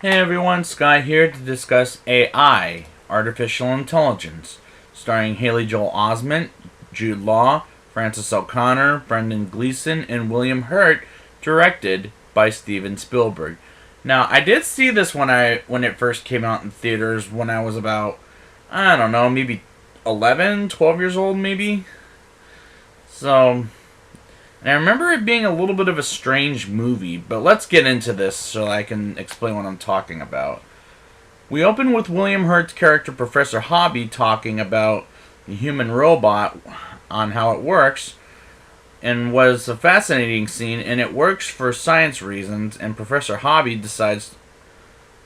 Hey everyone, Sky here to discuss AI, Artificial Intelligence, starring Haley Joel Osment, Jude Law, Francis O'Connor, Brendan Gleeson, and William Hurt, directed by Steven Spielberg. Now, I did see this when it first came out in theaters when I was about, I don't know, maybe 11, 12 years old maybe. So, and I remember it being a little bit of a strange movie, but let's get into this so I can explain what I'm talking about. We open with William Hurt's character Professor Hobby talking about the human robot on how it works, and was a fascinating scene, and it works for science reasons, and Professor Hobby decides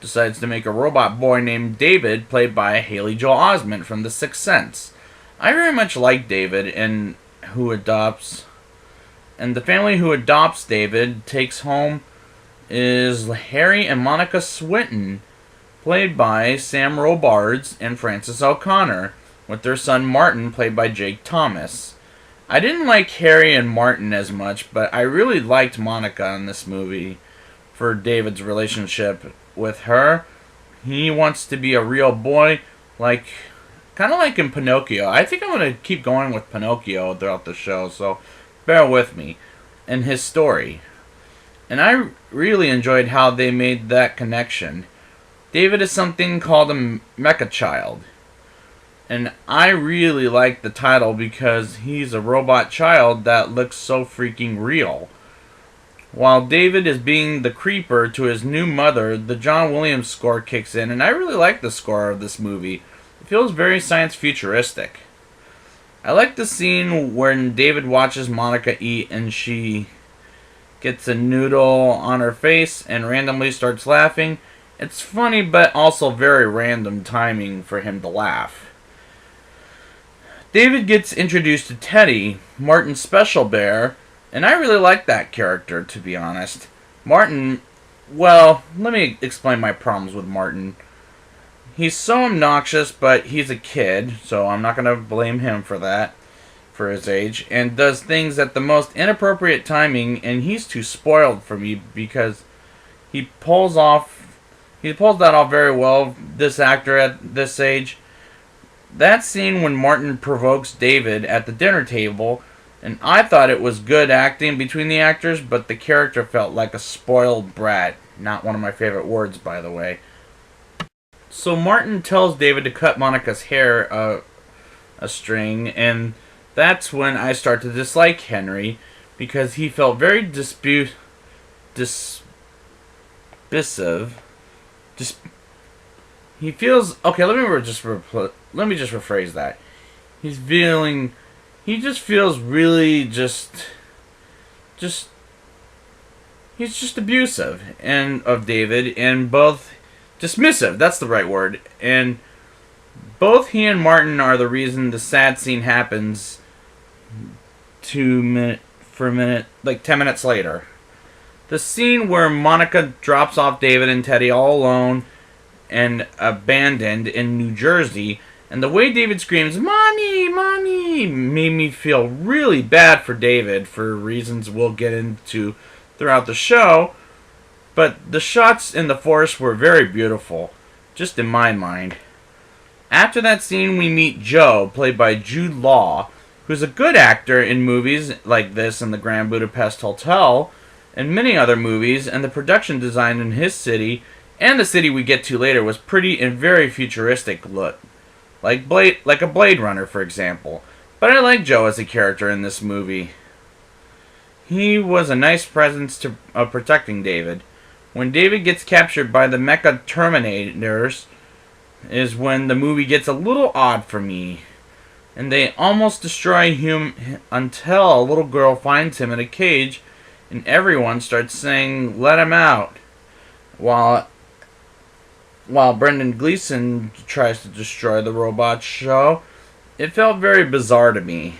to make a robot boy named David, played by Haley Joel Osment from The Sixth Sense. I very much like David, and the family who adopts David takes home is Harry and Monica Swinton, played by Sam Robards and Francis O'Connor, with their son Martin, played by Jake Thomas. I didn't like Harry and Martin as much, but I really liked Monica in this movie for David's relationship with her. He wants to be a real boy, kind of like in Pinocchio. I think I'm going to keep going with Pinocchio throughout the show, so bear with me, and his story. And I really enjoyed how they made that connection. David is something called a mecha child. And I really like the title because he's a robot child that looks so freaking real. While David is being the creeper to his new mother, the John Williams score kicks in, and I really like the score of this movie. It feels very science futuristic. I like the scene when David watches Monica eat and she gets a noodle on her face and randomly starts laughing. It's funny, but also very random timing for him to laugh. David gets introduced to Teddy, Martin's special bear, and I really like that character, to be honest. Martin, well, let me explain my problems with Martin. He's so obnoxious, but he's a kid, so I'm not going to blame him for that, for his age, and does things at the most inappropriate timing, and he's too spoiled for me because he pulls that off very well, this actor at this age. That scene when Martin provokes David at the dinner table, and I thought it was good acting between the actors, but the character felt like a spoiled brat. Not one of my favorite words, by the way. So Martin tells David to cut Monica's hair a string, and that's when I start to dislike Henry, because he felt very dismissive. He feels okay. Let me just rephrase that. He just feels really he's just abusive and of David, and both dismissive. That's the right word. And both he and Martin are the reason the sad scene happens. 10 minutes later. The scene where Monica drops off David and Teddy all alone and abandoned in New Jersey, and the way David screams, "Mommy, Mommy," made me feel really bad for David for reasons we'll get into throughout the show, but the shots in the forest were very beautiful, just in my mind. After that scene, we meet Joe, played by Jude Law, who's a good actor in movies like this and the Grand Budapest Hotel, and many other movies, and the production design in his city, and the city we get to later, was pretty and very futuristic look. Like a Blade Runner, for example. But I like Joe as a character in this movie. He was a nice presence of protecting David. When David gets captured by the Mecha Terminators is when the movie gets a little odd for me. And they almost destroy him until a little girl finds him in a cage and everyone starts saying, "Let him out." While Brendan Gleeson tries to destroy the robot show, it felt very bizarre to me.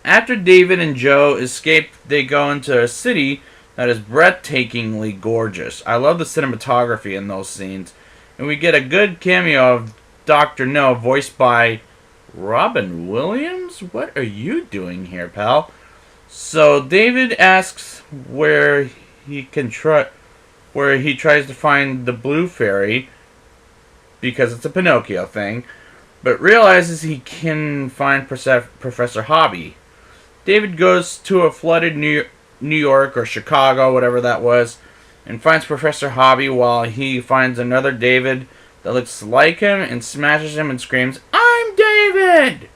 After David and Joe escape, they go into a city that is breathtakingly gorgeous. I love the cinematography in those scenes. And we get a good cameo of Dr. No, voiced by Robin Williams? What are you doing here, pal? So David asks where he can where he tries to find the blue fairy because it's a Pinocchio thing, but realizes he can find Professor Hobby. David goes to a flooded New York or Chicago, whatever that was, and finds Professor Hobby while he finds another David that looks like him and smashes him and screams, "I'm David!"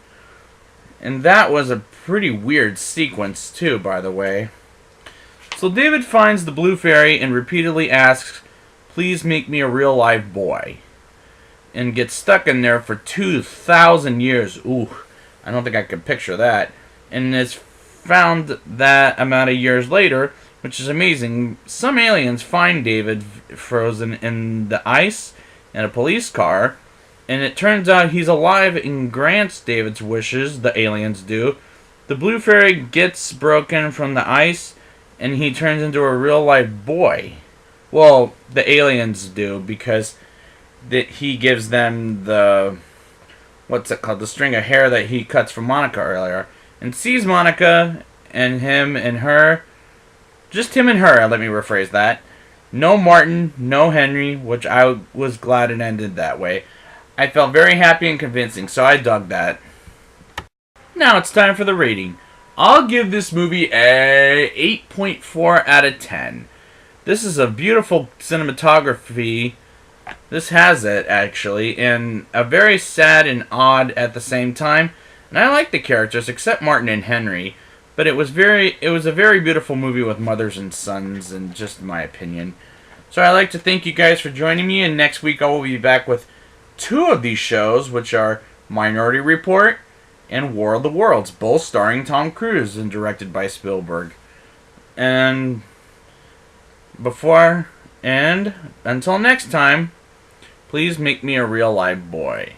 And that was a pretty weird sequence, too, by the way. So David finds the blue fairy and repeatedly asks, "Please make me a real live boy." And gets stuck in there for 2,000 years. Ooh, I don't think I could picture that. And is found that amount of years later, which is amazing. Some aliens find David frozen in the ice in a police car, and it turns out he's alive and grants David's wishes, the aliens do. The blue fairy gets broken from the ice, and he turns into a real live boy. Well, the aliens do, because he gives them the, what's it called, the string of hair that he cuts from Monica earlier, and sees Monica and him and her, just him and her, let me rephrase that. No Martin, no Henry, which I was glad it ended that way. I felt very happy and convincing, so I dug that. Now it's time for the rating. I'll give this movie a 8.4 out of 10. This is a beautiful cinematography. This has it, actually, and a very sad and odd at the same time. And I like the characters, except Martin and Henry. But it was a very beautiful movie with mothers and sons, and just my opinion. So I'd like to thank you guys for joining me, and next week I will be back with 2 of these shows, which are Minority Report and War of the Worlds, both starring Tom Cruise and directed by Spielberg. And until next time, please make me a real live boy.